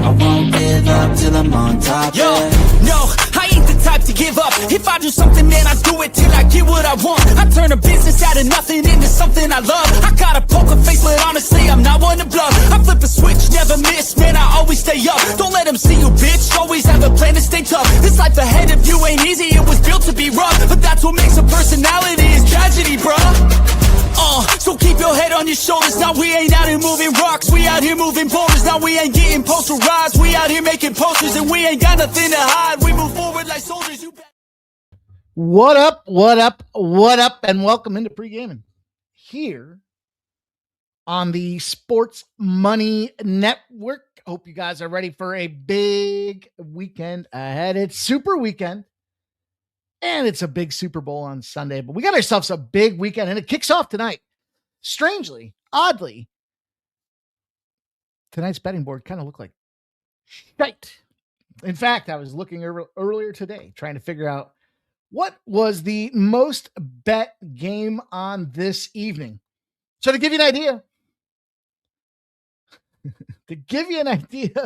I won't give up till I'm on top. Yo, no, I ain't the type to give up. If I do something, man, I do it till I get what I want. I turn a business out of nothing into something I love. I got a poker face, but honestly, I'm not one to bluff. I flip a switch, never miss, man, I always stay up. Don't let them see you, bitch, always have a plan to stay tough. This life ahead of you ain't easy, it was built to be rough. But that's what makes a personality, is tragedy, bruh. So keep your head on your shoulders. Now we ain't out here moving rocks, we out here moving boulders. Now we ain't getting posterized, we out here making posters. And we ain't got nothing to hide, we move forward like soldiers. What up, what up, what up, and welcome into Pregaming here on the Sports Money Network. Hope you guys are ready for a big weekend ahead. It's Super Weekend, and it's a big Super Bowl on Sunday, but we got ourselves a big weekend, and it kicks off tonight. Strangely, oddly, tonight's betting board kind of looked like shite. In fact, I was looking earlier today trying to figure out what was the most bet game on this evening. So to give you an idea,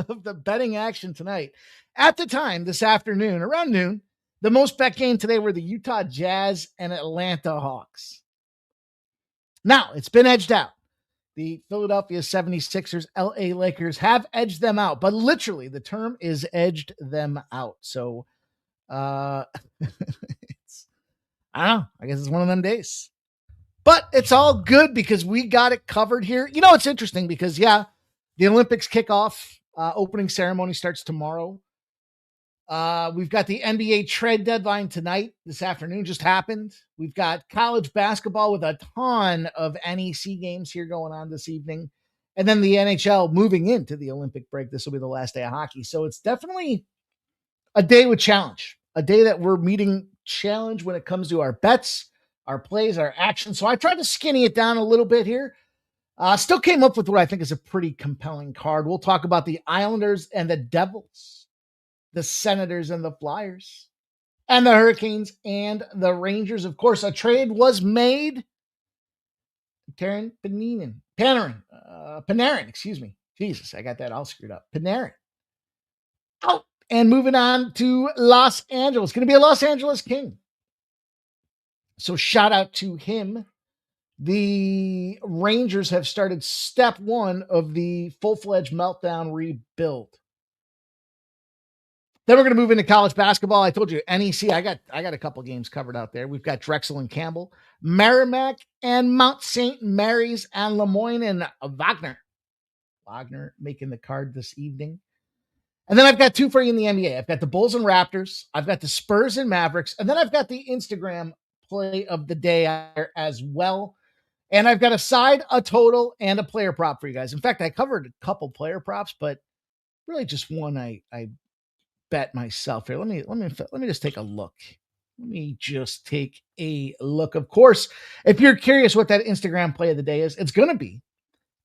of the betting action tonight, at the time this afternoon, around noon, the most bet game today were the Utah Jazz and Atlanta Hawks. Now, it's been edged out. The Philadelphia 76ers, LA Lakers have edged them out, but literally the term is edged them out. So, I don't know. I guess it's one of them days. But it's all good because we got it covered here. You know, it's interesting because, the Olympics kickoff opening ceremony starts tomorrow. We've got the NBA trade deadline tonight. This afternoon just happened. We've got college basketball with a ton of NEC games here going on this evening. And then the NHL moving into the Olympic break. This will be the last day of hockey. So it's definitely a day with challenge, a day that we're meeting challenge when it comes to our bets, our plays, our actions. So I tried to skinny it down a little bit here. Still came up with what I think is a pretty compelling card. We'll talk about the Islanders and the Devils, the Senators and the Flyers, and the Hurricanes and the Rangers. Of course, a trade was made. Panarin, excuse me. Jesus, I got that all screwed up. Panarin. Out. And moving on to Los Angeles. Going to be a Los Angeles King. So shout out to him. The Rangers have started step one of the full-fledged meltdown rebuild. Then we're going to move into college basketball. I told you, NEC, I got a couple games covered out there. We've got Drexel and Campbell, Merrimack and Mount St. Mary's, and Lemoyne and Wagner. Wagner making the card this evening. And then I've got two for you in the NBA. I've got the Bulls and Raptors. I've got the Spurs and Mavericks. And then I've got the Instagram play of the day as well. And I've got a side, a total, and a player prop for you guys. In fact, I covered a couple player props, but really just one I bet myself here. Let me just take a look. Of course, if you're curious what that Instagram play of the day is, it's going to be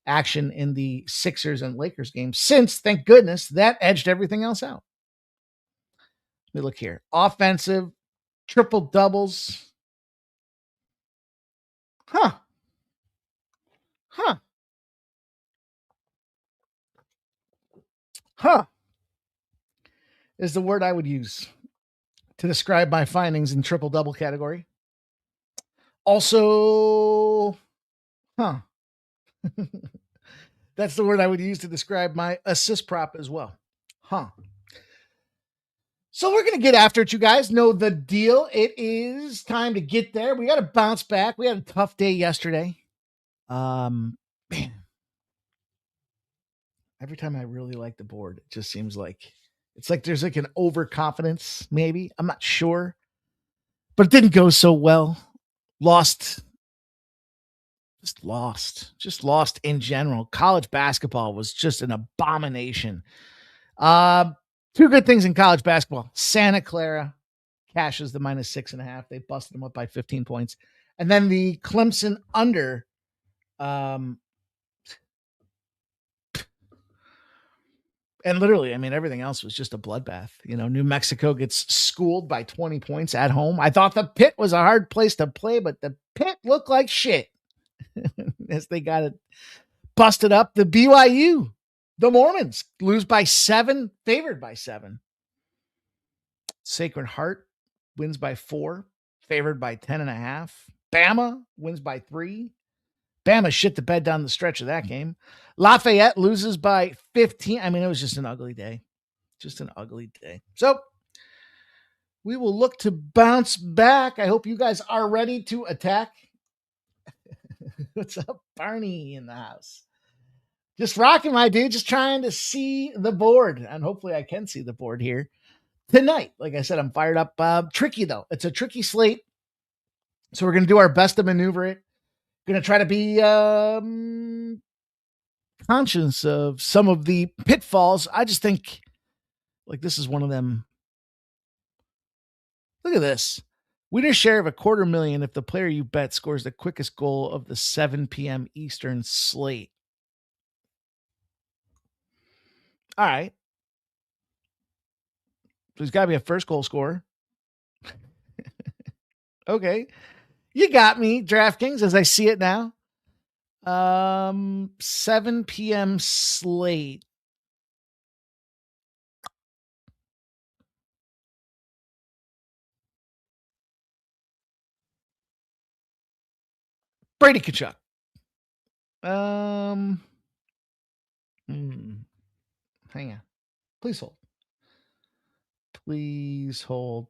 action in the Sixers and Lakers game, since, thank goodness, that edged everything else out. Let me look here. Offensive, triple doubles. Huh. Is the word I would use to describe my findings in triple double category. Also, that's the word I would use to describe my assist prop as well. So we're going to get after it, you guys. Know the deal. It is time to get there. We got to bounce back. We had a tough day yesterday. Man. Every time I really like the board, it just seems like it's like there's like an overconfidence, maybe. I'm not sure. But it didn't go so well. Lost in general. College basketball was just an abomination. Two good things in college basketball. Santa Clara cashes the -6.5. They busted them up by 15 points. And then the Clemson under. And literally, I mean, everything else was just a bloodbath. You know, New Mexico gets schooled by 20 points at home. I thought the Pit was a hard place to play, but the Pit looked like shit as they got it busted up. The BYU The Mormons lose by 7, favored by 7. Sacred Heart wins by 4, favored by 10.5. Bama wins by 3. Bama shit the bed down the stretch of that game. Lafayette loses by 15. I mean, it was just an ugly day. Just an ugly day. So we will look to bounce back. I hope you guys are ready to attack. What's up, Barney in the house? Just rocking, my dude. Just trying to see the board. And hopefully I can see the board here tonight. Like I said, I'm fired up. Tricky, though. It's a tricky slate. So we're going to do our best to maneuver it. Going to try to be conscious of some of the pitfalls. I just think, like, this is one of them. Look at this. Winner share of $250,000 if the player you bet scores the quickest goal of the 7 p.m. Eastern slate. All right. There's got to be a first goal scorer. Okay. You got me, DraftKings, as I see it now. 7 p.m. slate. Brady Tkachuk. Hang on. Please hold. Please hold.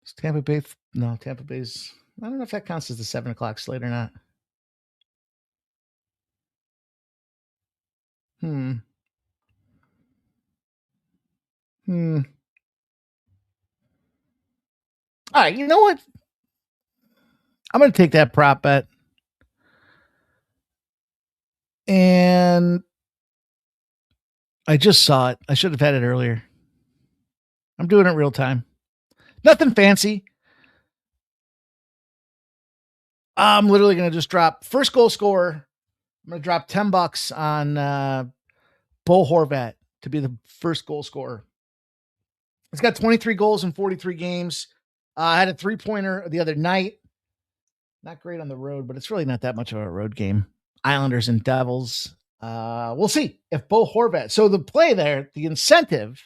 Is Tampa Bay? No, Tampa Bay's. I don't know if that counts as the 7 o'clock slate or not. All right, you know what? I'm going to take that prop bet. And I just saw it. I should have had it earlier. I'm doing it real time. Nothing fancy. I'm literally going to just drop first goal scorer. I'm going to drop $10 on Bo Horvat to be the first goal scorer. He's got 23 goals in 43 games. I had a 3-pointer the other night. Not great on the road, but it's really not that much of a road game. Islanders and Devils. We'll see if Bo Horvat. So the play there, the incentive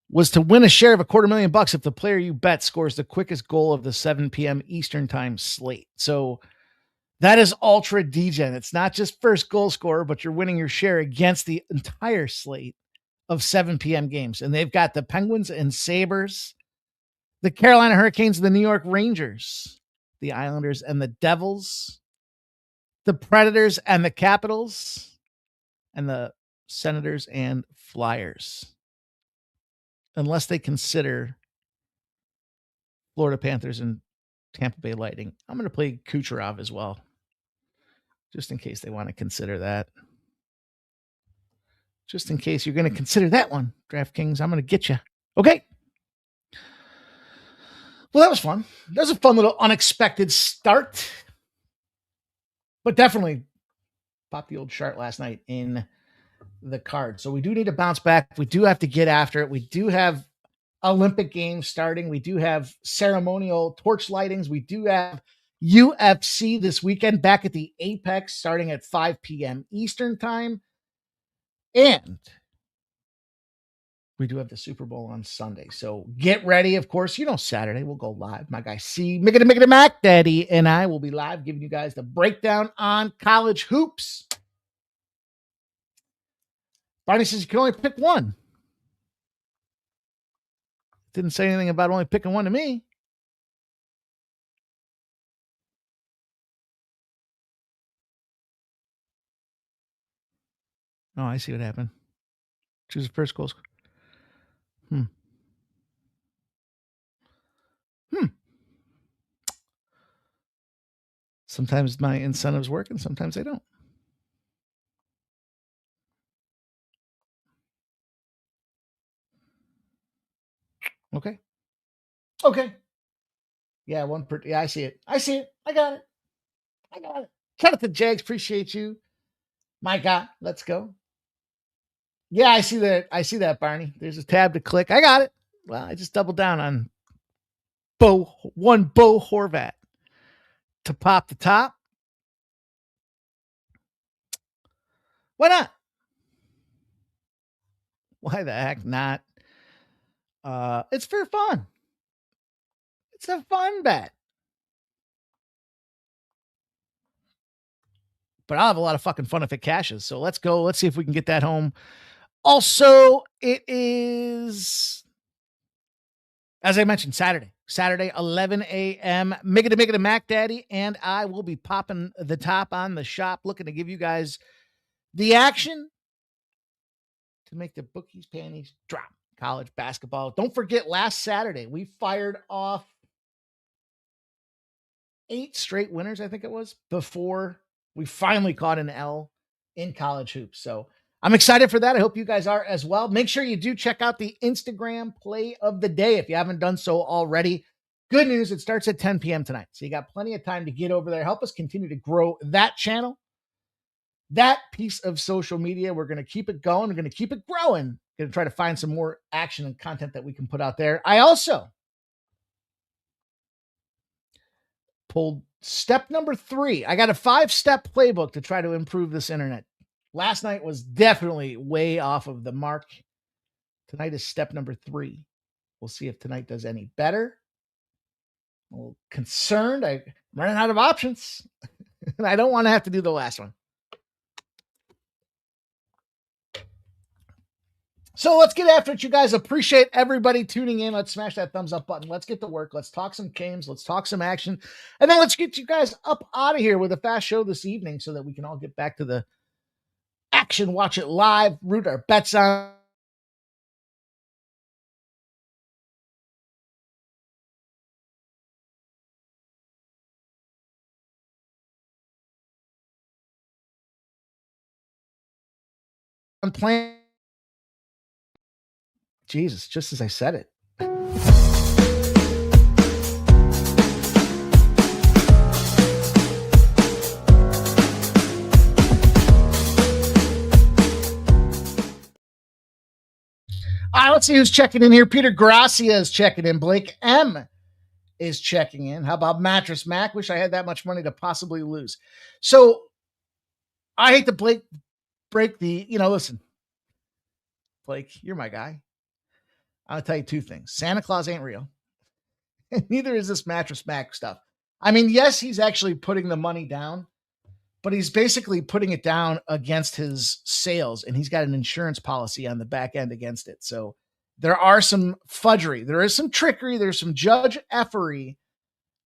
was to win a share of $250,000 if the player you bet scores the quickest goal of the 7 p.m. Eastern time slate. So that is ultra degen. It's not just first goal scorer, but you're winning your share against the entire slate of 7 p.m. games. And they've got the Penguins and Sabres, the Carolina Hurricanes, the New York Rangers, the Islanders and the Devils, the Predators and the Capitals, and the Senators and Flyers. Unless they consider Florida Panthers and Tampa Bay Lightning. I'm going to play Kucherov as well, just in case they want to consider that. Just in case you're going to consider that one, DraftKings, I'm going to get you. Okay. Well, that was fun. That was a fun little unexpected start. But definitely popped the old chart last night in the card. So we do need to bounce back. We do have to get after it. We do have Olympic Games starting. We do have ceremonial torch lightings. We do have UFC this weekend back at the Apex starting at 5 p.m. Eastern time. And we do have the Super Bowl on Sunday. So get ready. Of course, Saturday we'll go live. My guy C, Mickey Mac Daddy, and I will be live giving you guys the breakdown on college hoops. Barney says you can only pick one. Didn't say anything about only picking one to me. Oh, I see what happened. Choose the first goal. Sometimes my incentives work and sometimes they don't. Okay. Yeah, I see it. I got it. Shout out to Jags. Appreciate you. My God, let's go. Yeah, I see that, Barney. There's a tab to click. I got it. Well, I just doubled down on Bo Horvat to pop the top. Why not? Why the heck not? It's for fun. It's a fun bet. But I'll have a lot of fucking fun if it cashes. So let's go. Let's see if we can get that home. Also, it is, as I mentioned, Saturday, 11 a.m. Miggity Mac Daddy, and I will be popping the top on the shop, looking to give you guys the action to make the bookies' panties drop. College basketball. Don't forget, last Saturday, we fired off 8 straight winners, I think it was, before we finally caught an L in college hoops. So I'm excited for that. I hope you guys are as well. Make sure you do check out the Instagram play of the day if you haven't done so already. Good news, it starts at 10 p.m. tonight. So you got plenty of time to get over there. Help us continue to grow that channel. That piece of social media, we're going to keep it going. We're going to keep it growing. Going to try to find some more action and content that we can put out there. I also pulled step number 3. I got a 5-step playbook to try to improve this internet. Last night was definitely way off of the mark. Tonight is step number 3. We'll see if tonight does any better. I'm a little concerned. I'm running out of options. And I don't want to have to do the last one. So let's get after it, you guys. Appreciate everybody tuning in. Let's smash that thumbs up button. Let's get to work. Let's talk some games. Let's talk some action. And then let's get you guys up out of here with a fast show this evening so that we can all get back to the action, watch it live, root our bets on. I'm playing. Jesus, just as I said it. All right, let's see who's checking in here. Peter Gracia is checking in. Blake M is checking in. How about Mattress Mac? Wish I had that much money to possibly lose. So I hate to break the, listen, Blake, you're my guy. I'll tell you 2 things. Santa Claus ain't real. And neither is this Mattress Mac stuff. I mean, yes, he's actually putting the money down, but he's basically putting it down against his sales, and he's got an insurance policy on the back end against it. So there are some fudgery. There is some trickery. There's some judge effery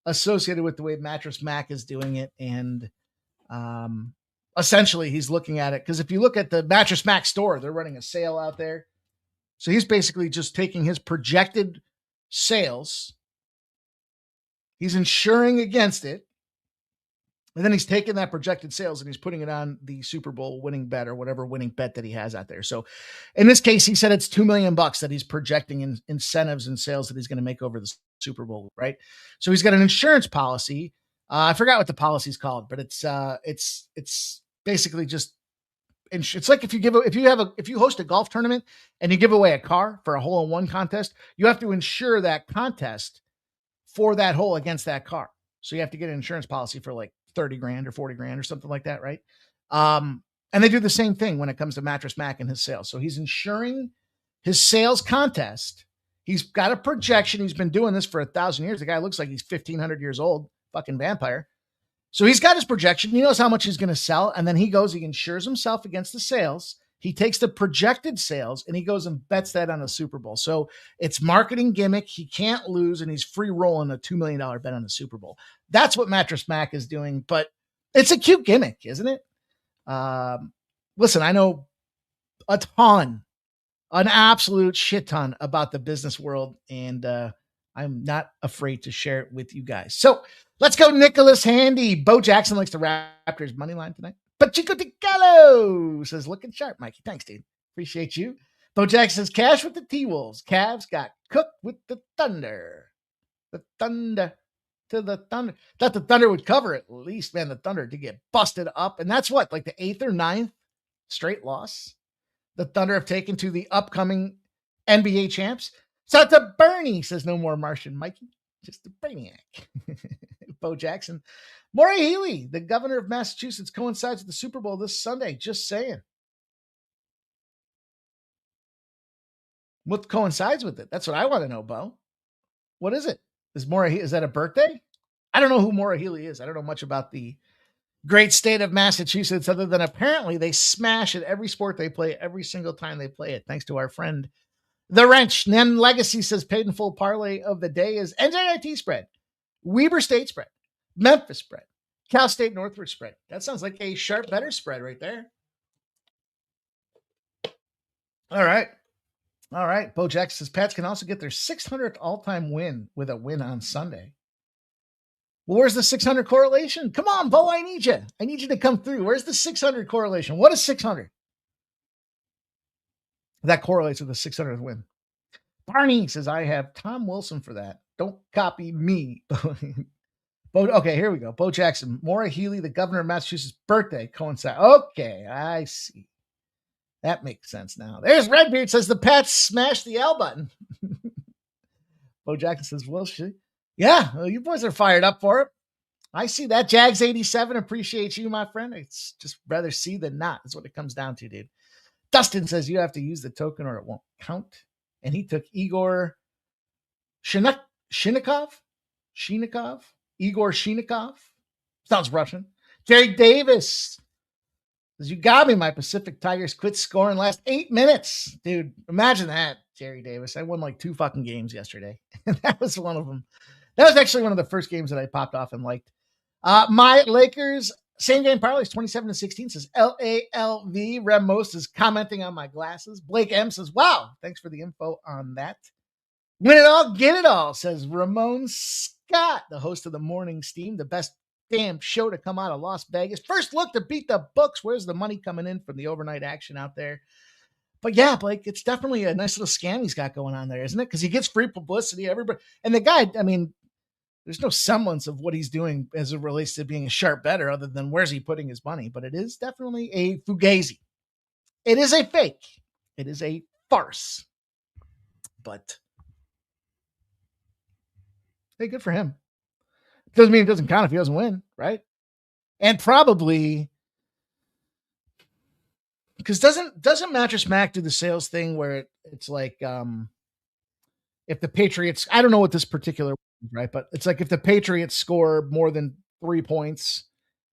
associated with the way Mattress Mac is doing it. And essentially, he's looking at it, because if you look at the Mattress Mac store, they're running a sale out there. So he's basically just taking his projected sales, he's insuring against it, and then he's taking that projected sales and he's putting it on the Super Bowl winning bet or whatever winning bet that he has out there. So in this case, he said it's $2 million that he's projecting in incentives and sales that he's going to make over the Super Bowl, right? So he's got an insurance policy. I forgot what the policy's called, but it's basically just, it's like if you host a golf tournament and you give away a car for a hole-in-one contest, you have to insure that contest for that hole against that car. So you have to get an insurance policy for like 30 grand or 40 grand or something like that, right? And they do the same thing when it comes to Mattress Mac and his sales. So he's insuring his sales contest. He's got a projection. He's been doing this for 1,000 years. The guy looks like he's 1,500 years old, fucking vampire. So he's got his projection. He knows how much he's going to sell. And then he insures himself against the sales. He takes the projected sales and he goes and bets that on the Super Bowl. So it's marketing gimmick. He can't lose, and he's free rolling a $2 million bet on the Super Bowl. That's what Mattress Mac is doing, but it's a cute gimmick, isn't it? Listen, I know an absolute shit ton about the business world, and I'm not afraid to share it with you guys. So let's go, Nicholas Handy. Bo Jackson likes the Raptors money line tonight. But Chico de Gallo says, looking sharp, Mikey. Thanks, dude. Appreciate you. Bo Jackson says, cash with the T-Wolves. Cavs got cooked with the Thunder. The Thunder to the Thunder. Thought the Thunder would cover at least, man. The Thunder did get busted up. And that's what, like the 8th or 9th straight loss the Thunder have taken to the upcoming NBA champs. Shout out to Bernie, says no more Martian Mikey. Just a brainiac. Bo Jackson. Maury Healy, the governor of Massachusetts, coincides with the Super Bowl this Sunday. Just saying. What coincides with it? That's what I want to know, Bo. What is it? Is that a birthday? I don't know who Maura Healey is. I don't know much about the great state of Massachusetts other than apparently they smash at every sport they play every single time they play it, thanks to our friend The Wrench. Nen Legacy says paid in full parlay of the day is NJIT spread, Weber State spread, Memphis spread, Cal State Northwood spread. That sounds like a sharp better spread right there. All right. All right. Bo Jackson says Pats can also get their 600th all-time win with a win on Sunday. Well, where's the 600 correlation? Come on, Bo, I need you. I need you to come through. Where's the 600 correlation? What is 600? That correlates with the 600th win. Barney says, I have Tom Wilson for that. Don't copy me. Okay, here we go. Bo Jackson, Maura Healey, the governor of Massachusetts' birthday coincide. Okay, I see. That makes sense now. There's Redbeard says the Pats smashed the L button. Bo Jackson says, well, yeah, you boys are fired up for it. I see that. Jags 87 appreciates you, my friend. It's just rather see than not. That's what it comes down to, dude. Dustin says you have to use the token or it won't count. And he took Igor Shinikov. Igor Shinikov. Sounds Russian. Jerry Davis says, you got me. My Pacific Tigers quit scoring last 8 minutes. Dude, imagine that, Jerry Davis. I won like 2 fucking games yesterday. And that was one of them. That was actually one of the first games that I popped off and liked. My Lakers same game parlays 27-16 says LALV. Rem Most is commenting on my glasses. Blake M says, wow, thanks for the info on that. Win it all, get it all, says Ramon Scott, the host of the Morning Steam, the best damn show to come out of Las Vegas. First look to beat the books. Where's the money coming in from the overnight action out there? But yeah, Blake, it's definitely a nice little scam he's got going on there, isn't it? Because he gets free publicity. Everybody, and the guy, I mean, there's no semblance of what he's doing as it relates to being a sharp bettor other than where's he putting his money. But it is definitely a fugazi. It is a fake. It is a farce. But hey, good for him. Doesn't mean it doesn't count if he doesn't win, right? And probably because doesn't Mattress Mac do the sales thing where it's like if the Patriots, I don't know what this particular, right, but it's like if the Patriots score more than 3 points,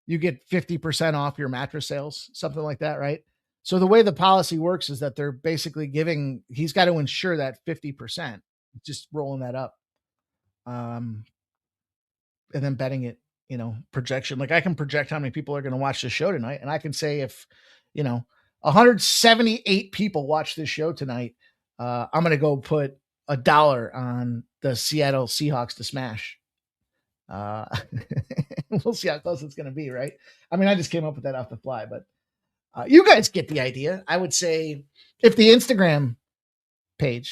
you get 50% off your mattress sales, something like that, right? So the way the policy works is that they're basically he's got to ensure that 50%, just rolling that up. And then betting it, projection. Like I can project how many people are going to watch the show tonight. And I can say if, 178 people watch this show tonight, I'm going to go put $1 on the Seattle Seahawks to smash. We'll see how close it's going to be, right? I mean, I just came up with that off the fly, but you guys get the idea. I would say if the Instagram play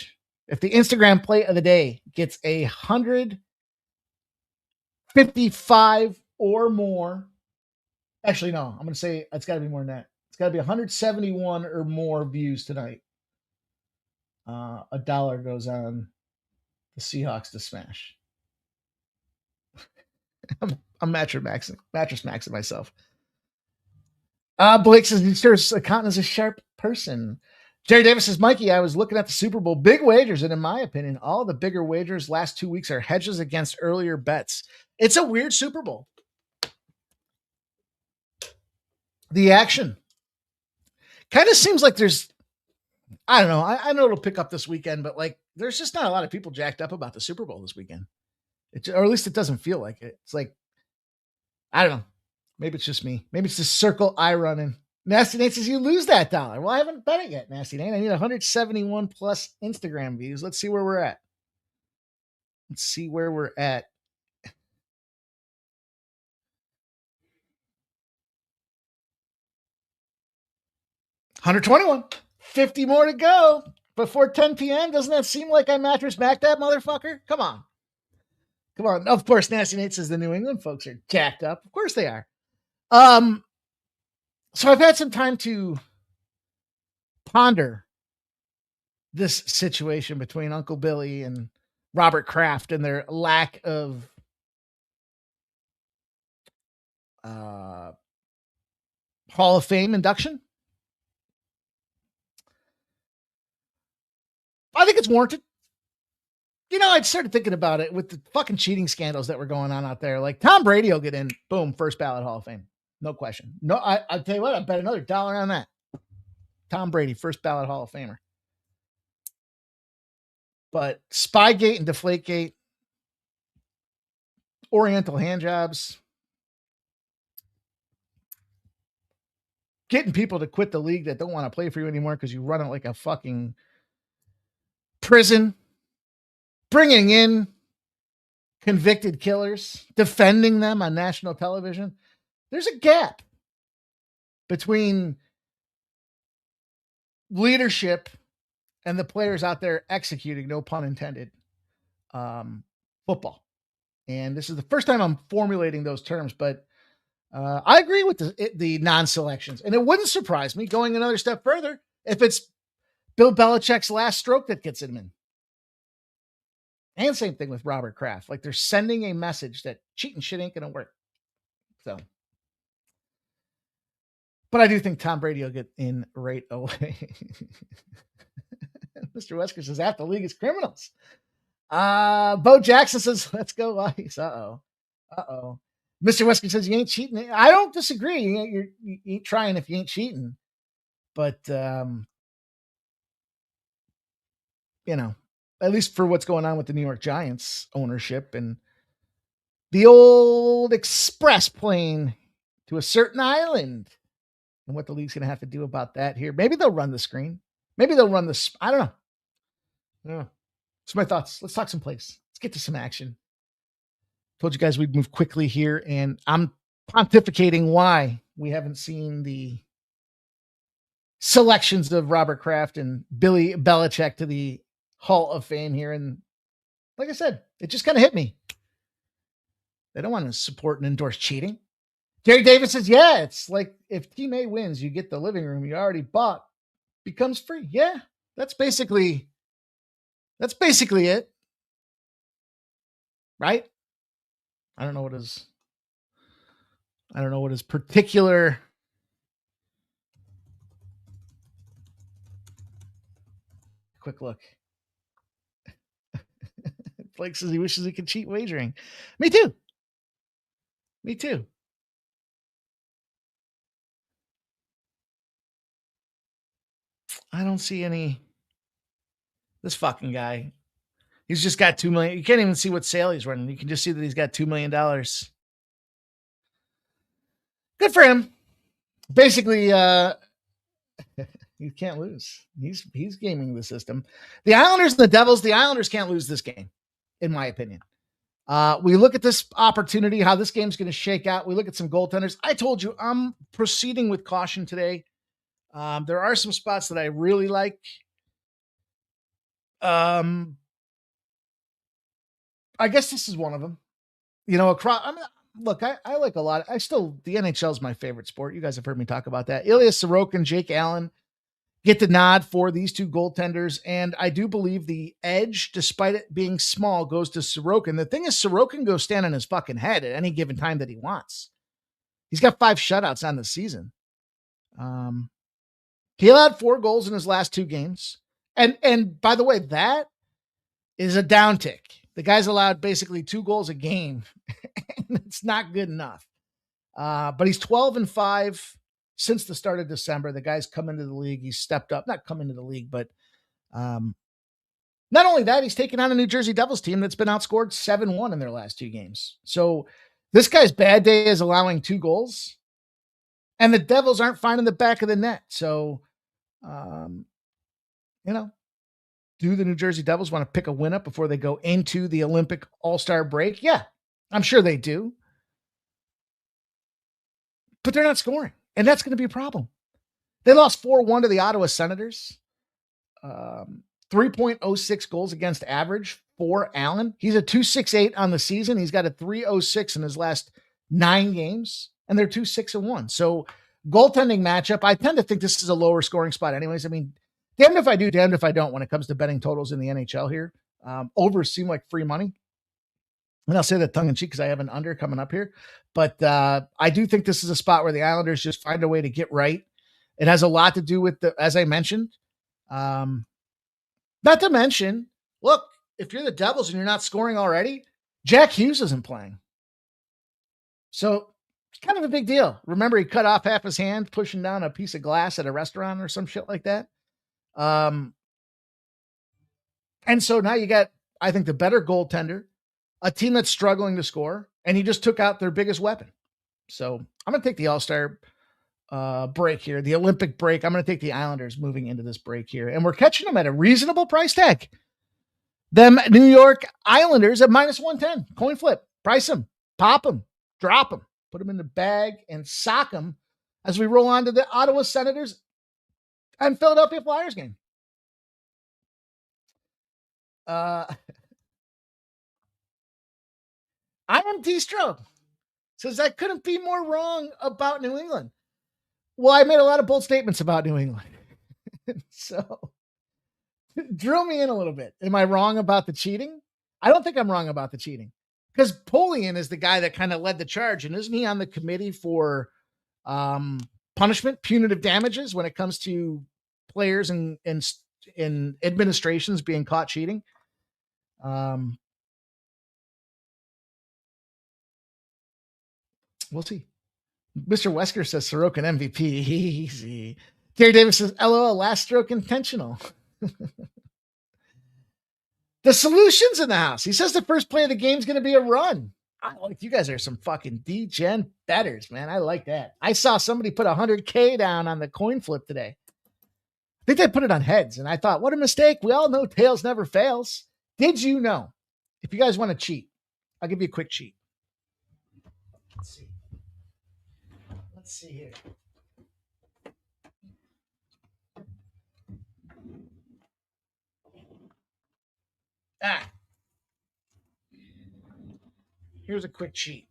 of the day gets 155 or more, actually, no, I'm going to say it's got to be more than that. It's got to be 171 or more views tonight. $1 goes on the Seahawks to smash. I'm mattress maxing myself. Blake says, he serves accountant as a sharp person. Jerry Davis says, Mikey, I was looking at the Super Bowl big wagers, and in my opinion, all the bigger wagers last 2 weeks are hedges against earlier bets. It's a weird Super Bowl. The action kind of seems like there's, I don't know. I know it'll pick up this weekend, but like there's just not a lot of people jacked up about the Super Bowl this weekend. Or at least it doesn't feel like it. It's like, I don't know. Maybe it's just me. Maybe it's the circle I run in. Nasty Nate says you lose that $1. Well, I haven't bet it yet, Nasty Nate. I need 171 plus Instagram views. Let's see where we're at. 121. 50 more to go before 10 p.m. Doesn't that seem like I mattress back that motherfucker? Come on. Of course, Nasty Nate says the New England folks are jacked up. Of course they are. So I've had some time to ponder this situation between Uncle Billy and Robert Kraft and their lack of Hall of Fame induction. I think it's warranted. You know, I started thinking about it with the fucking cheating scandals that were going on out there. Like Tom Brady will get in, boom, first ballot Hall of Fame. No question. No, I'll tell you what, I bet another $1 on that. Tom Brady, first ballot Hall of Famer. But Spygate and Deflategate, Oriental handjobs, getting people to quit the league that don't want to play for you anymore because you run it like a fucking prison, bringing in convicted killers, defending them on national television. There's a gap between leadership and the players out there executing, no pun intended, football. And this is the first time I'm formulating those terms, but I agree with the non-selections. And it wouldn't surprise me going another step further if it's Bill Belichick's last stroke that gets him in. And same thing with Robert Kraft. Like they're sending a message that cheating shit ain't going to work. So, but I do think Tom Brady will get in right away. Mr. Wesker says, half the league is criminals. Bo Jackson says, let's go ice. Uh-oh. Mr. Wesker says, you ain't cheating. I don't disagree. You ain't trying if you ain't cheating. But, you know, at least for what's going on with the New York Giants ownership and the old express plane to a certain island and what the league's going to have to do about that here. Maybe they'll run the screen. Maybe they'll run the, I don't know. Yeah. So my thoughts. Let's talk some plays. Let's get to some action. Told you guys we'd move quickly here, and I'm pontificating why we haven't seen the selections of Robert Kraft and Billy Belichick to the Hall of Fame here. And like I said, it just kind of hit me. They don't want to support and endorse cheating. Jerry Davis says, yeah, it's like if Team A wins, you get the living room you already bought becomes free. Yeah, that's basically it. Right? I don't know what his particular quick look. Blake says he wishes he could cheat wagering. Me too. I don't see any. This fucking guy. He's just got $2 million. You can't even see what sale he's running. You can just see that he's got $2 million. Good for him. Basically, you can't lose. He's gaming the system. The Islanders and the Devils, the Islanders can't lose this game, in my opinion. We look at this opportunity, how this game's going to shake out. We look at some goaltenders. I told you I'm proceeding with caution today. There are some spots that I really like. I guess this is one of them. You know, look, I like a lot. The NHL is my favorite sport. You guys have heard me talk about that. Ilya Sorokin, Jake Allen get the nod for these two goaltenders. And I do believe the edge, despite it being small, goes to Sorokin. The thing is, Sorokin goes stand on his fucking head at any given time that he wants. He's got 5 shutouts on the season. He allowed 4 goals in his last 2 games. And by the way, that is a downtick. The guy's allowed basically 2 goals a game. It's not good enough. But he's 12-5 since the start of December. The guy's come into the league. He's stepped up, not come into the league, but not only that, he's taken on a New Jersey Devils team that's been outscored 7-1 in their last 2 games. So this guy's bad day is allowing 2 goals, and the Devils aren't finding the back of the net. So, you know, do the New Jersey Devils want to pick a win up before they go into the Olympic All-Star break? Yeah, I'm sure they do. But they're not scoring, and that's going to be a problem. They lost 4-1 to the Ottawa Senators. 3.06 goals against average for Allen. He's a 2.68 on the season. He's got a 3.06 in his last 9 games, and they're 2-6-1. So goaltending matchup, I tend to think this is a lower scoring spot anyways. I mean, damned if I do, damned if I don't when it comes to betting totals in the NHL here. Overs seem like free money. And I'll say that tongue in cheek because I have an under coming up here. But I do think this is a spot where the Islanders just find a way to get right. It has a lot to do with, as I mentioned, Not to mention, look, if you're the Devils and you're not scoring already, Jack Hughes isn't playing. So it's kind of a big deal. Remember, he cut off half his hand pushing down a piece of glass at a restaurant or some shit like that. And so now you got, I think, the better goaltender, a team that's struggling to score, and he just took out their biggest weapon. So I'm going to take the All-Star break here, the Olympic break. I'm going to take the Islanders moving into this break here, and we're catching them at a reasonable price tag. Them New York Islanders at minus 110. Coin flip. Price them. Pop them. Drop them. Put them in the bag and sock them as we roll on to the Ottawa Senators and Philadelphia Flyers game. IMT Stroke says I couldn't be more wrong about New England. Well, I made a lot of bold statements about New England. So drill me in a little bit. Am I wrong about the cheating? I don't think I'm wrong about the cheating, because Polian is the guy that kind of led the charge. And isn't he on the committee for punishment, punitive damages when it comes to players and administrations being caught cheating? We'll see. Mr. Wesker says Sorokin MVP. Easy. Terry Davis says, LOL, last stroke intentional. The solution's in the house. He says the first play of the game is going to be a run. You guys are some fucking D-gen betters, man. I like that. I saw somebody put 100K down on the coin flip today. I think they put it on heads, and I thought, what a mistake. We all know tails never fails. Did you know? If you guys want to cheat, I'll give you a quick cheat. Let's see here. Here's a quick cheat.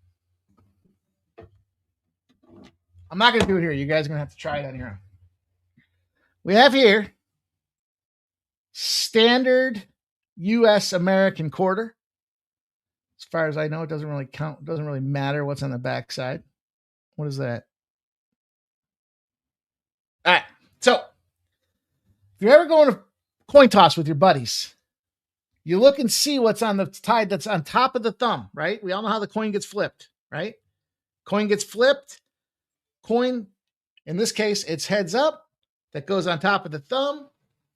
I'm not going to do it here. You guys are going to have to try it on your own. We have here standard U.S. American quarter. As far as I know, it doesn't really count. It doesn't really matter what's on the backside. What is that? All right. So if you're ever going to coin toss with your buddies, you look and see what's on the tide that's on top of the thumb, right? We all know how the coin gets flipped, right? Coin gets flipped. Coin, in this case, it's heads up. That goes on top of the thumb.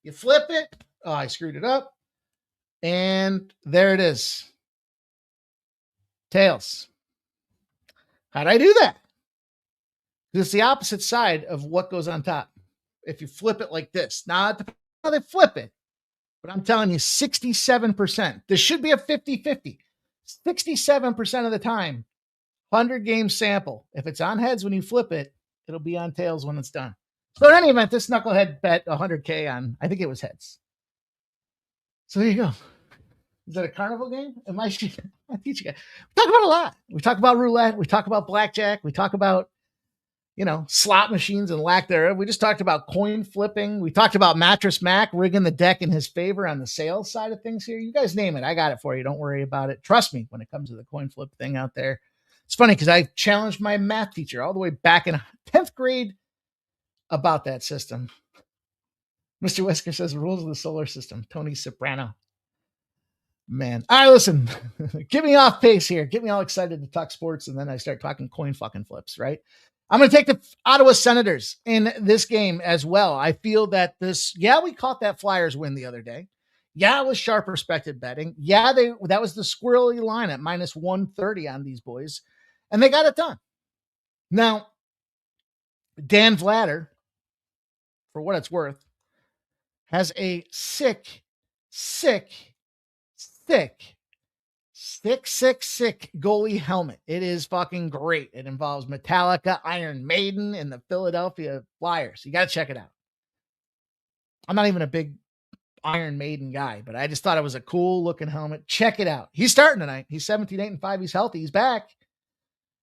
You flip it. Oh, I screwed it up. And there it is. Tails. How'd I do that? It's the opposite side of what goes on top. If you flip it like this. Now, it depends how they flip it. But I'm telling you, 67%. This should be a 50-50. 67% of the time, 100-game sample. If it's on heads when you flip it, it'll be on tails when it's done. So in any event, this knucklehead bet 100K on, I think it was heads. So there you go. Is that a carnival game? I teach you guys. We talk about a lot. We talk about roulette. We talk about blackjack. We talk about, slot machines and lack thereof. We just talked about coin flipping. We talked about Mattress Mac rigging the deck in his favor on the sales side of things here. You guys name it. I got it for you. Don't worry about it. Trust me when it comes to the coin flip thing out there. It's funny because I challenged my math teacher all the way back in 10th grade about that system. Mr. Wesker says rules of the solar system. Tony Soprano. Man. All right, listen. Get me off pace here. Get me all excited to talk sports, and then I start talking coin fucking flips, right? I'm going to take the Ottawa Senators in this game as well. I feel that we caught that Flyers win the other day. Yeah, it was sharp respected betting. Yeah, that was the squirrely line at minus 130 on these boys, and they got it done. Now, Dan Vladder, for what it's worth, has a sick goalie helmet. It is fucking great. It involves Metallica, Iron Maiden, and the Philadelphia Flyers. You got to check it out. I'm not even a big Iron Maiden guy, but I just thought it was a cool looking helmet. Check it out. He's starting tonight. He's 17-8-5. He's healthy. He's back.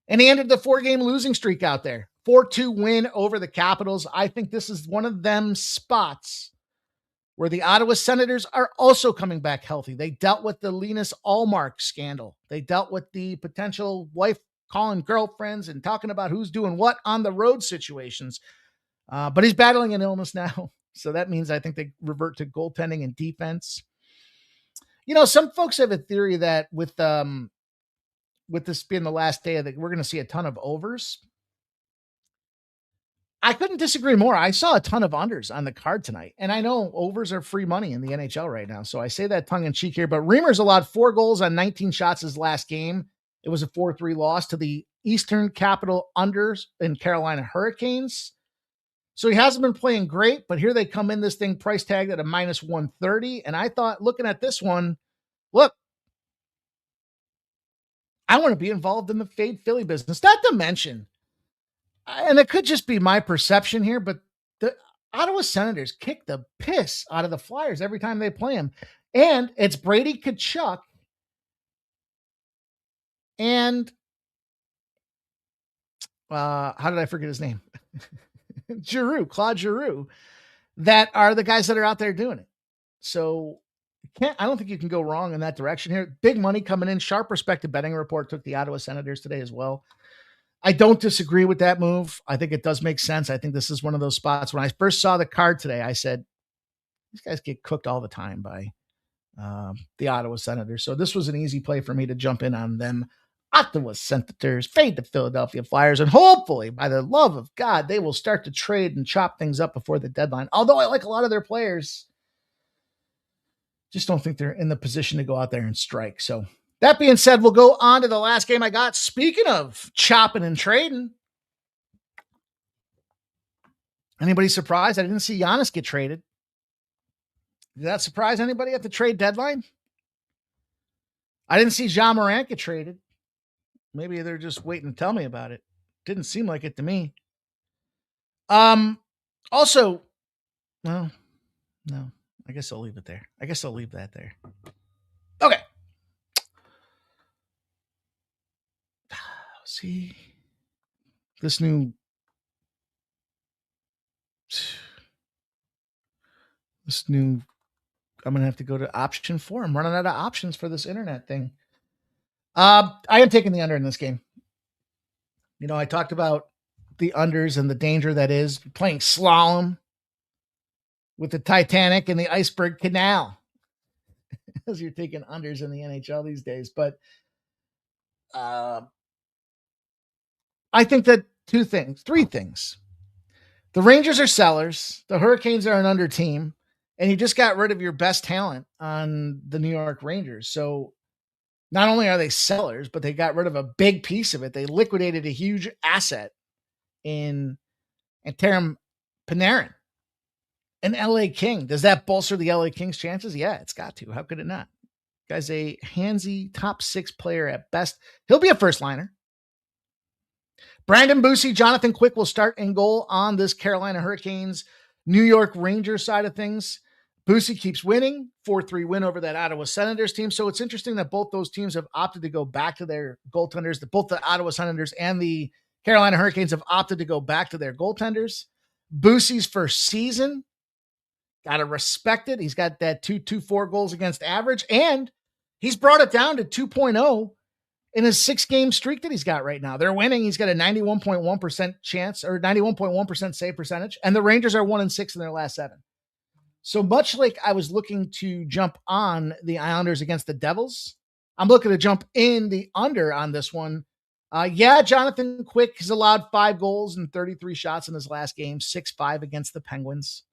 And he ended the 4-game losing streak out there. 4-2 win over the Capitals. I think this is one of them spots where the Ottawa Senators are also coming back healthy. They dealt with the Linus Allmark scandal. They dealt with the potential wife calling girlfriends and talking about who's doing what on the road situations. But he's battling an illness now. So that means I think they revert to goaltending and defense. Some folks have a theory that with this being the last day of we're going to see a ton of overs. I couldn't disagree more. I saw a ton of unders on the card tonight, and I know overs are free money in the NHL right now, so I say that tongue in cheek here, but Reimers allowed 4 goals on 19 shots his last game. It was a 4-3 loss to the Eastern Capital Unders in Carolina Hurricanes. So he hasn't been playing great, but here they come in this thing price tagged at a minus 130, and I thought, looking at this one, look, I want to be involved in the fade Philly business, not to mention, and it could just be my perception here, but the Ottawa Senators kick the piss out of the Flyers every time they play them. And it's Brady Tkachuk and how did I forget his name? Claude Giroux, that are the guys that are out there doing it. So I don't think you can go wrong in that direction here. Big money coming in. Sharp Respected Betting Report took the Ottawa Senators today as well. I don't disagree with that move. I think it does make sense. I think this is one of those spots. When I first saw the card today, I said, these guys get cooked all the time by the Ottawa Senators. So this was an easy play for me to jump in on them. Ottawa Senators fade the Philadelphia Flyers. And hopefully, by the love of God, they will start to trade and chop things up before the deadline. Although I like a lot of their players, just don't think they're in the position to go out there and strike. So that being said, we'll go on to the last game I got. Speaking of chopping and trading, anybody surprised I didn't see Giannis get traded? Did that surprise anybody at the trade deadline? I didn't see Ja Morant get traded. Maybe they're just waiting to tell me about it. Didn't seem like it to me. Also, well, no, I guess I'll leave it there. I guess I'll leave that there. Okay. See, this new I'm going to have to go to option 4. I'm running out of options for this internet thing. I am taking the under in this game. I talked about the unders and the danger that is playing slalom with the Titanic and the Iceberg Canal as you're taking unders in the NHL these days. But I think that 3 things. The Rangers are sellers. The Hurricanes are an under team. And you just got rid of your best talent on the New York Rangers. So not only are they sellers, but they got rid of a big piece of it. They liquidated a huge asset in Tarim Panarin, an LA King. Does that bolster the LA Kings' chances? Yeah, it's got to. How could it not? Guy's a handsy top 6 player at best. He'll be a first liner. Brandon Bussi, Jonathan Quick will start in goal on this Carolina Hurricanes New York Rangers side of things. Bussi keeps winning, 4-3 win over that Ottawa Senators team. So it's interesting that both those teams have opted to go back to their goaltenders. That both the Ottawa Senators and the Carolina Hurricanes have opted to go back to their goaltenders. Bussi's first season, got to respect it. He's got that 2.24 goals against average, and he's brought it down to 2.0 in his 6-game streak that he's got right now. They're winning. He's got a 91.1% chance or 91.1% save percentage, and the Rangers are 1-6 in their last 7. So much like I was looking to jump on the Islanders against the Devils, I'm looking to jump in the under on this one. Jonathan Quick has allowed 5 goals and 33 shots in his last game, 6-5 against the Penguins.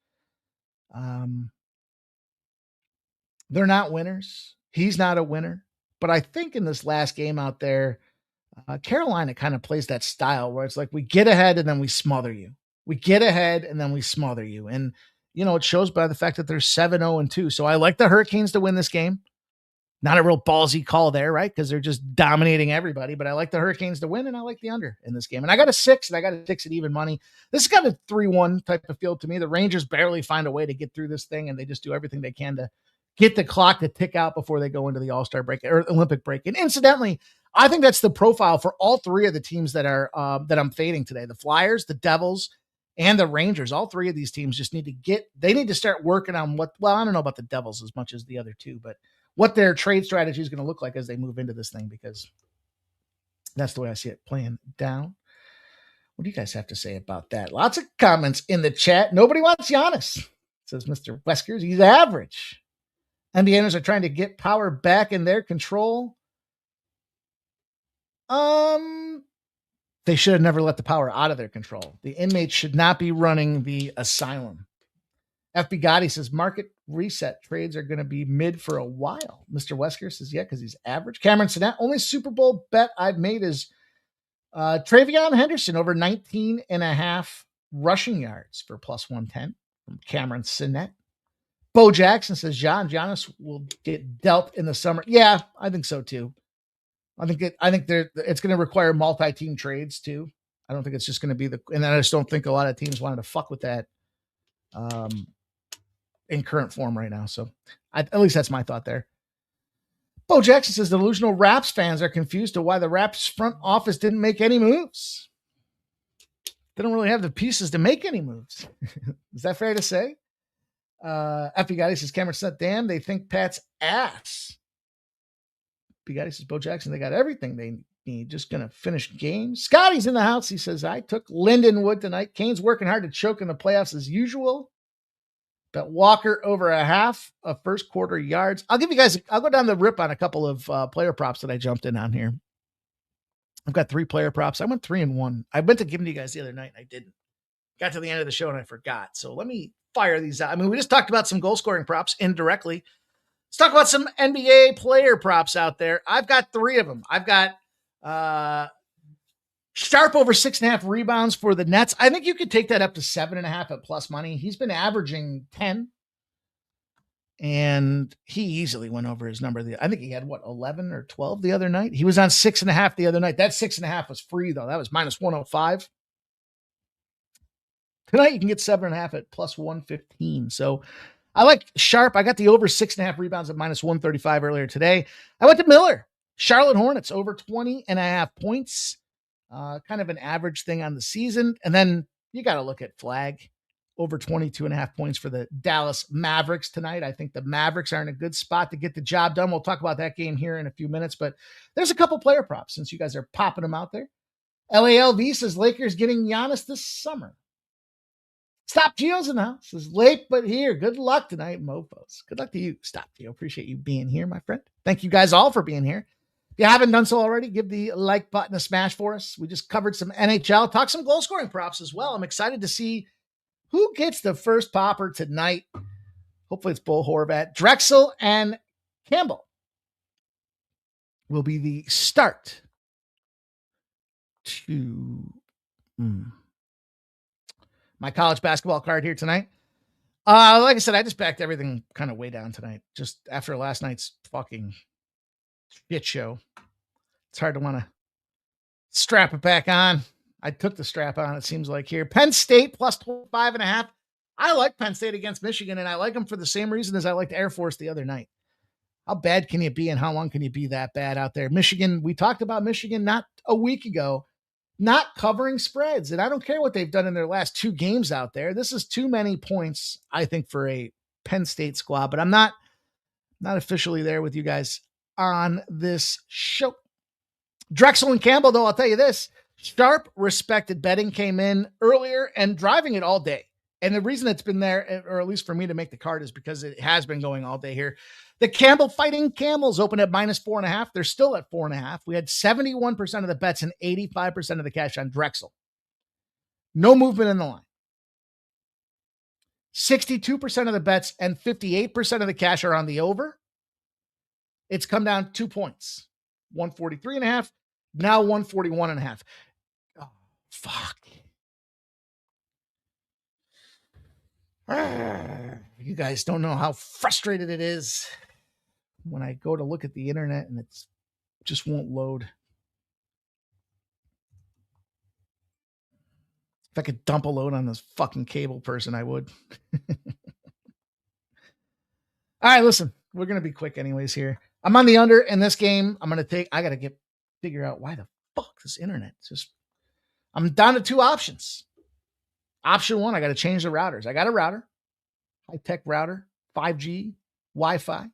They're not winners. He's not a winner. But I think in this last game out there, Carolina kind of plays that style where it's like we get ahead and then we smother you. We get ahead and then we smother you. And it shows by the fact that they're 7-0-2. So I like the Hurricanes to win this game. Not a real ballsy call there, right? Because they're just dominating everybody. But I like the Hurricanes to win, and I like the under in this game. And I got a 6, and I got a 6 at even money. This has got a 3-1 type of feel to me. The Rangers barely find a way to get through this thing, and they just do everything they can to get the clock to tick out before they go into the All-Star break or Olympic break. And incidentally, I think that's the profile for all 3 of the teams that are that I'm fading today. The Flyers, the Devils, and the Rangers. All 3 of these teams just need to start working on I don't know about the Devils as much as the other 2, but what their trade strategy is going to look like as they move into this thing, because that's the way I see it playing down. What do you guys have to say about that? Lots of comments in the chat. Nobody wants Giannis. says Mr. Weskers. He's average. Indiana's are trying to get power back in their control. They should have never let the power out of their control. The inmates should not be running the asylum. FB Gotti says market reset trades are going to be mid for a while. Mr. Wesker says, yeah, because he's average. Cameron Sinnett, only Super Bowl bet I've made is Travion Henderson over 19.5 rushing yards for plus 110 from Cameron Sinnett. Bo Jackson says Giannis will get dealt in the summer. Yeah, I think so too. I think it's going to require multi-team trades too. I don't think it's just going to be and I just don't think a lot of teams wanted to fuck with that in current form right now. So at least that's my thought there. Bo Jackson says delusional Raps fans are confused to why the Raps front office didn't make any moves. They don't really have the pieces to make any moves. Is that fair to say? F.B. Gotti says Cameron said, damn, they think Pat's ass. Bugatti says, Bo Jackson, they got everything they need. Just going to finish games. Scotty's in the house. He says, I took Lindenwood tonight. Kane's working hard to choke in the playoffs as usual. Bet Walker over a half of first quarter yards. I'll go down the rip on a couple of player props that I jumped in on here. I've got 3 player props. I went 3-1. I meant to give them to you guys the other night. And I didn't. Got to the end of the show and I forgot. So let me fire these out. I mean, we just talked about some goal scoring props indirectly. Let's talk about some NBA player props out there. I've got 3 of them. I've got Sharp over 6.5 rebounds for the Nets. I think you could take that up to 7.5 at plus money. He's been averaging 10. And he easily went over his number. I think he had 11 or 12 the other night. He was on 6.5 the other night. That 6.5 was free though. That was minus 105. Tonight you can get 7.5 at plus 115. So I like Sharp. I got the over 6.5 rebounds at minus 135 earlier today. I went to Miller. Charlotte Hornets over 20.5 points. Kind of an average thing on the season. And then you got to look at Flag. Over 22.5 points for the Dallas Mavericks tonight. I think the Mavericks are in a good spot to get the job done. We'll talk about that game here in a few minutes, but there's a couple player props since you guys are popping them out there. LALV says Lakers getting Giannis this summer. Stop Geo's in the house. Says late, but here. Good luck tonight, mofos. Good luck to you. Stop Geo. Appreciate you being here, my friend. Thank you guys all for being here. If you haven't done so already, give the like button a smash for us. We just covered some NHL, talk some goal scoring props as well. I'm excited to see who gets the first popper tonight. Hopefully it's Bull Horvat. Drexel and Campbell will be the start to my college basketball card here tonight. Like I said, I just backed everything kind of way down tonight. Just after last night's fucking shit show. It's hard to want to strap it back on. I took the strap on, it seems like here. Penn State plus 5.5. I like Penn State against Michigan, and I like them for the same reason as I liked Air Force the other night. How bad can you be, and how long can you be that bad out there? Michigan, we talked about Michigan not a week ago, not covering spreads, and I don't care what they've done in their last 2 games out there. This is too many points, I think, for a Penn State squad, but I'm not officially there with you guys on this show. Drexel and Campbell, though, I'll tell you this. Sharp respected betting came in earlier and driving it all day. And the reason it's been there, or at least for me to make the card, is because it has been going all day here. The Campbell Fighting Camels open at minus 4.5. They're still at 4.5. We had 71% of the bets and 85% of the cash on Drexel. No movement in the line. 62% of the bets and 58% of the cash are on the over. It's come down 2 points. 143.5. Now 141.5. Oh, fuck. You guys don't know how frustrated it is when I go to look at the internet and it just won't load. If I could dump a load on this fucking cable person, I would. All right, listen, we're going to be quick anyways here. I'm on the under in this game. I got to figure out why the fuck this internet I'm down to 2 options. Option 1, I got to change the routers. I got a router, high-tech router, 5G, Wi-Fi.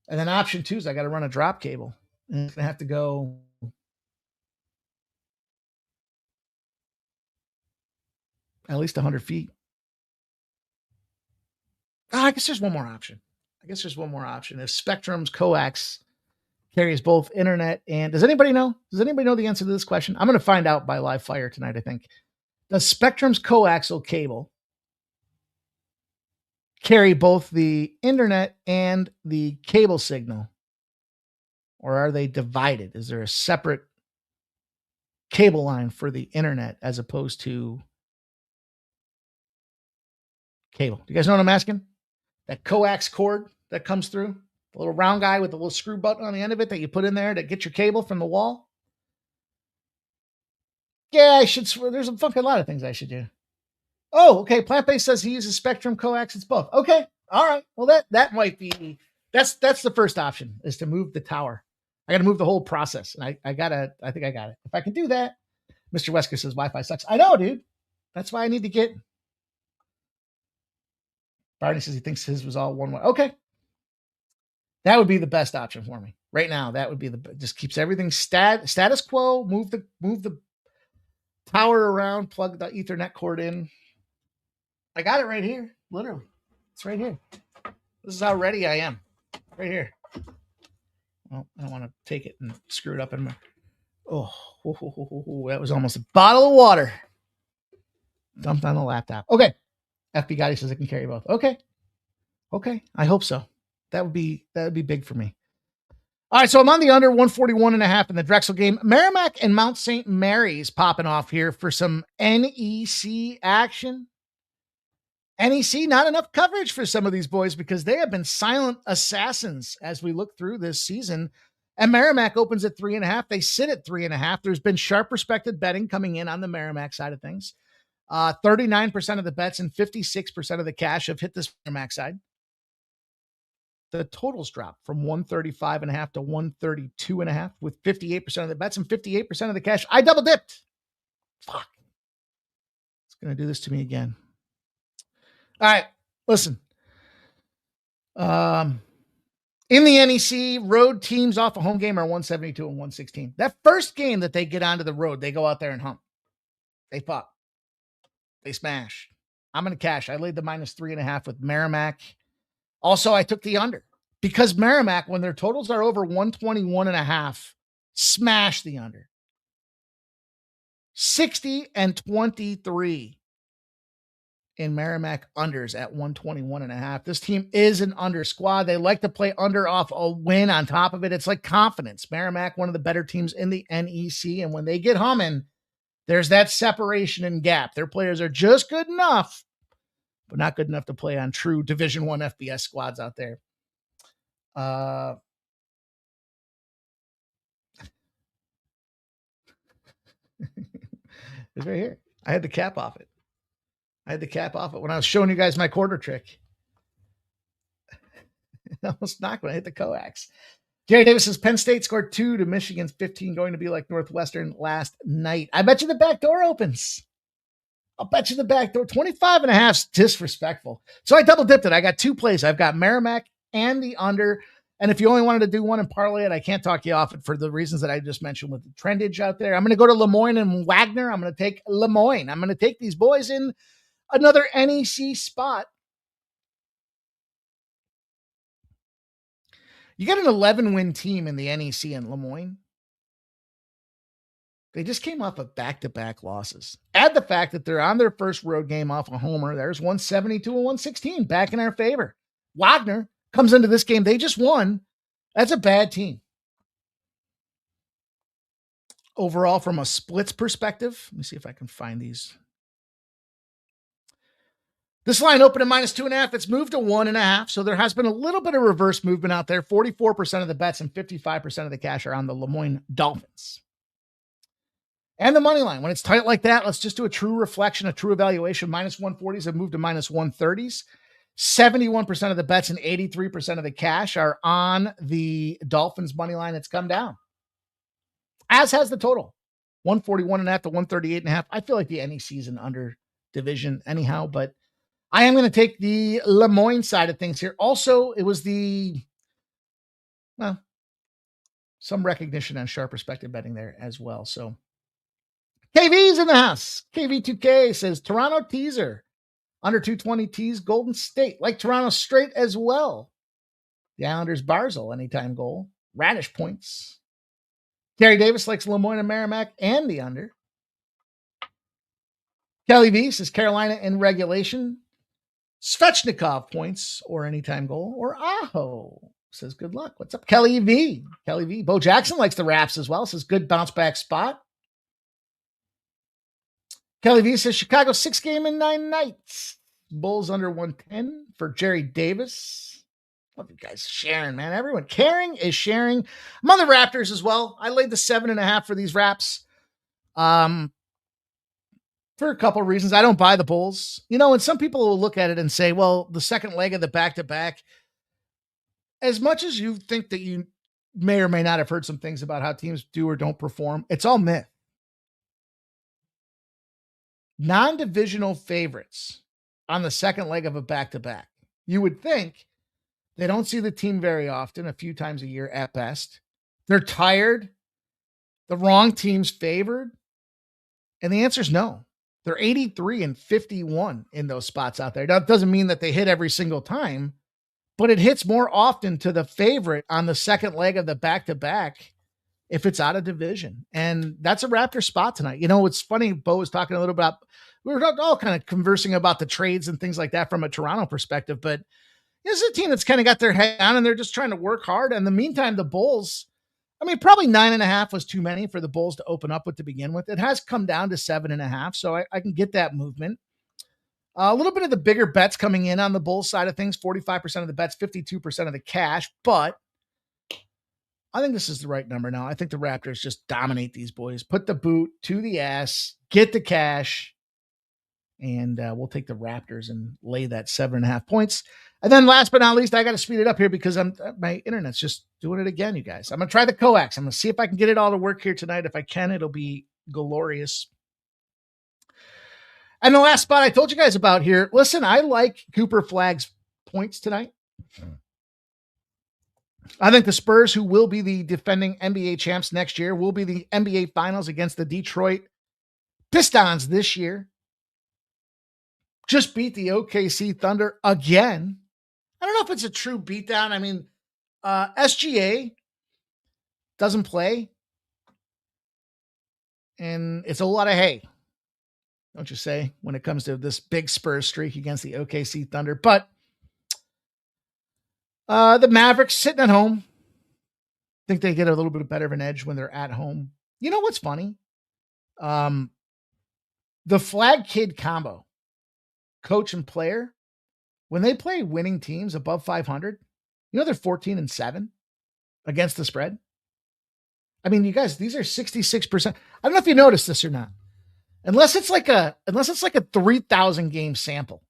And then option 2 is I got to run a drop cable. And it's going to have to go at least 100 feet. I guess there's one more option. If Spectrum's coax carries both internet and does anybody know the answer to this question? I'm going to find out by live fire tonight, I think. Does Spectrum's coaxial cable carry both the internet and the cable signal? Or are they divided? Is there a separate cable line for the internet as opposed to cable? Do you guys know what I'm asking? That coax cord that comes through, the little round guy with the little screw button on the end of it that you put in there to get your cable from the wall. Yeah, there's a fucking lot of things I should do. Oh, okay. Plant-based says he uses Spectrum coax. It's both. Okay. All right. Well, that might be, that's the first option, is to move the tower. I got to move the whole process. And I think I got it. If I can do that, Mr. Wesker says Wi-Fi sucks. I know, dude. That's why I need to get. Barney says he thinks his was all one way. Okay. That would be the best option for me right now. That would be just keeps everything status quo. Move the tower around, plug the Ethernet cord in. I got it right here. Literally. It's right here. This is how ready I am. Right here. Well, I don't want to take it and screw it up in my. That was almost a bottle of water dumped on the laptop. Okay. FB Gotti says it can carry both. Okay. I hope so. That would be big for me. All right. So I'm on the under 141.5 in the Drexel game. Merrimack and Mount St. Mary's popping off here for some NEC action. NEC, not enough coverage for some of these boys because they have been silent assassins as we look through this season. And Merrimack opens at 3.5. They sit at 3.5. There's been sharp respected betting coming in on the Merrimack side of things. 39% of the bets and 56% of the cash have hit this Merrimack side. The totals dropped from 135.5 to 132.5 with 58% of the bets and 58% of the cash. I double dipped. Fuck. It's going to do this to me again. All right, listen. In the NEC, road teams off a home game are 172 and 116. That first game that they get onto the road, they go out there and hump. They fuck. They smash. I'm going to cash. I laid the -3.5 with Merrimack. Also, I took the under because Merrimack, when their totals are over 121.5, smash the under. 60 and 23 in Merrimack unders at 121.5. This team is an under squad. They like to play under off a win on top of it. It's like confidence. Merrimack, one of the better teams in the NEC. And when they get humming, there's that separation and gap. Their players are just good enough, but not good enough to play on true Division I FBS squads out there. It's right here. I had the cap off it. When I was showing you guys my quarter trick. I almost knocked when I hit the coax. Jerry Davis says Penn State scored 2 to Michigan's 15, going to be like Northwestern last night. I bet you the back door opens. I'll bet you the back door. 25.5 is disrespectful. So I double dipped it. I got 2 plays. I've got Merrimack and the under. And if you only wanted to do one and parlay it, I can't talk you off it for the reasons that I just mentioned with the trendage out there. I'm going to go to Lemoyne and Wagner. I'm going to take Lemoyne. I'm going to take these boys in another NEC spot. You got an 11-win team in the NEC in Lemoyne. They just came off of back-to-back losses. Add the fact that they're on their first road game off a homer. There's 172 and 116 back in our favor. Wagner comes into this game. They just won. That's a bad team. Overall, from a splits perspective, let me see if I can find these. This line opened at -2.5. It's moved to 1.5. So there has been a little bit of reverse movement out there. 44% of the bets and 55% of the cash are on the Lemoyne Dolphins. And the money line, when it's tight like that, let's just do a true reflection, a true evaluation. -140s have moved to -130s. 71% of the bets and 83% of the cash are on the Dolphins money line. It's come down, as has the total. 141.5 to 138.5. I feel like the NEC is an under division anyhow, but I am going to take the Lemoyne side of things here. Also, it was some recognition on sharp perspective betting there as well. So KV's in the house. KV2K says Toronto teaser Under 220 tees, Golden State. Like Toronto straight as well. The Islanders, Barzal, anytime goal. Radish points. Gary Davis likes Lemoyne and Merrimack and the under. Kelly V says Carolina in regulation. Svechnikov points or anytime goal. Or Aho says good luck. What's up, Kelly V? Kelly V. Bo Jackson likes the Raps as well. Says good bounce back spot. Kelly V says Chicago 6 game in 9 nights. Bulls under 110 for Jerry Davis. Love you guys sharing, man. Everyone caring is sharing. I'm on the Raptors as well. I laid the 7.5 for these Raps. For a couple of reasons. I don't buy the Bulls. And some people will look at it and say, well, the second leg of the back-to-back, as much as you think that you may or may not have heard some things about how teams do or don't perform, it's all myth. Non-divisional favorites on the second leg of a back-to-back. You would think they don't see the team very often, a few times a year at best. They're tired. The wrong team's favored. And the answer is no. They're 83 and 51 in those spots out there. That doesn't mean that they hit every single time, but it hits more often to the favorite on the second leg of the back-to-back if it's out of division. And that's a Raptor spot tonight. It's funny, Bo was talking a little about, we were all kind of conversing about the trades and things like that from a Toronto perspective, but this is a team that's kind of got their head down and they're just trying to work hard. And in the meantime, the Bulls, probably 9.5 was too many for the Bulls to open up with to begin with. It has come down to 7.5, so I can get that movement. A little bit of the bigger bets coming in on the Bulls side of things, 45% of the bets, 52% of the cash, but I think this is the right number now. I think the Raptors just dominate these boys, put the boot to the ass, get the cash, and we'll take the Raptors and lay that 7.5 points. And then last but not least, I got to speed it up here because my internet's just doing it again, you guys. I'm going to try the coax. I'm going to see if I can get it all to work here tonight. If I can, it'll be glorious. And the last spot I told you guys about here, listen, I like Cooper Flagg's points tonight. I think the Spurs, who will be the defending NBA champs next year, will be the NBA Finals against the Detroit Pistons this year. Just beat the OKC Thunder again. I don't know if it's a true beatdown. SGA doesn't play. And it's a lot of hay, don't you say, when it comes to this big Spurs streak against the OKC Thunder. But the Mavericks sitting at home. Think they get a little bit better of an edge when they're at home. You know what's funny? The Flag Kid combo, coach and player, when they play winning teams above 500, they're 14-7 against the spread. You guys, these are 66%. I don't know if you noticed this or not. Unless it's like a 3,000 game sample.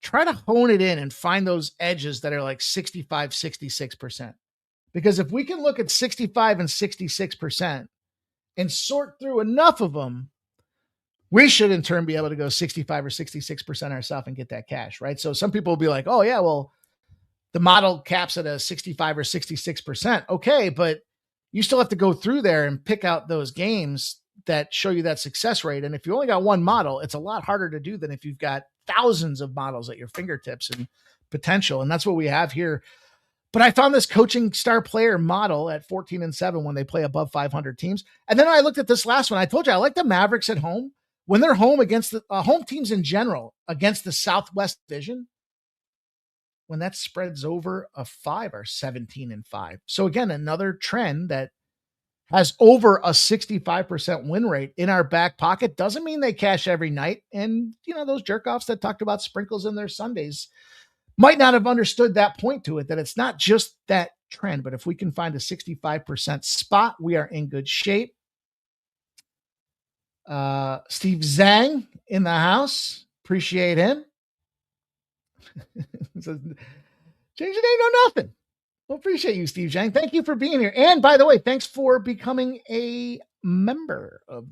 Try to hone it in and find those edges that are like 65, 66%. Because if we can look at 65 and 66% and sort through enough of them, we should in turn be able to go 65 or 66% ourselves and get that cash, right? So some people will be like, oh yeah, well, the model caps at a 65 or 66%. Okay, but you still have to go through there and pick out those games that show you that success rate. And if you only got one model, it's a lot harder to do than if you've got thousands of models at your fingertips and potential. And that's what we have here. But I found this coaching star player model at 14-7 when they play above 500 teams. And then I looked at this last one. I told you I like the Mavericks at home. When they're home against the home teams in general against the Southwest Division, when that spreads over a 5 are 17-5. So again, another trend that has over a 65% win rate in our back pocket. Doesn't mean they cash every night. And, those jerk-offs that talked about sprinkles in their Sundays might not have understood that point to it, that it's not just that trend. But if we can find a 65% spot, we are in good shape. Steve Zhang in the house. Appreciate him. Says, change it ain't no nothing. Well, appreciate you, Steve Zhang. Thank you for being here. And by the way, thanks for becoming a member of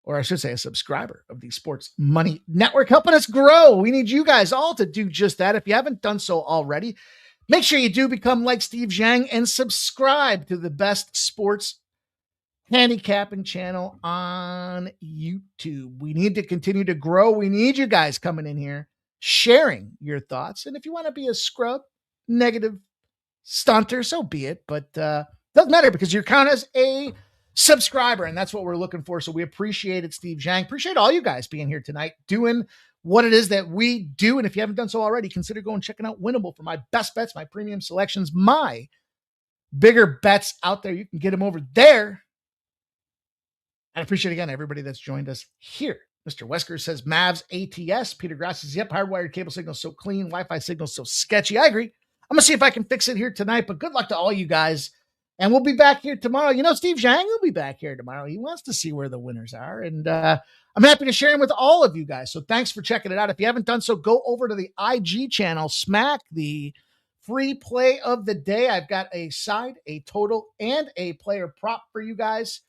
or I should say a subscriber of the Sports Money Network, helping us grow. We need you guys all to do just that. If you haven't done so already, make sure you do become like Steve Zhang and subscribe to the best sports handicapping channel on YouTube. We need to continue to grow. We need you guys coming in here, sharing your thoughts. And if you want to be a scrub, negative stunter, so be it. But doesn't matter because you're counted as a subscriber, and that's what we're looking for. So we appreciate it, Steve Zhang. Appreciate all you guys being here tonight, doing what it is that we do. And if you haven't done so already, consider going checking out Winnable for my best bets, my premium selections, my bigger bets out there. You can get them over there. I appreciate again everybody that's joined us here. Mr. Wesker says Mavs ATS. Peter Grass says, yep, hardwired cable signal so clean, Wi-Fi signal so sketchy. I agree. I'm going to see if I can fix it here tonight, but good luck to all you guys. And we'll be back here tomorrow. You know, Steve Zhang will be back here tomorrow. He wants to see where the winners are. And I'm happy to share them with all of you guys. So thanks for checking it out. If you haven't done so, go over to the IG channel, smack the free play of the day. I've got a side, a total, and a player prop for you guys.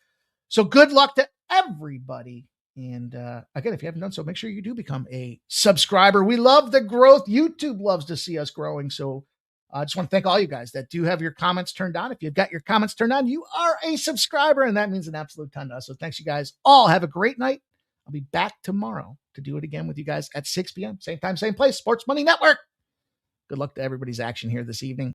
So good luck to everybody. And again, if you haven't done so, make sure you do become a subscriber. We love the growth. YouTube loves to see us growing. So I just want to thank all you guys that do have your comments turned on. If you've got your comments turned on, you are a subscriber, and that means an absolute ton to us. So thanks, you guys all. Have a great night. I'll be back tomorrow to do it again with you guys at 6 p.m. Same time, same place. Sports Money Network. Good luck to everybody's action here this evening.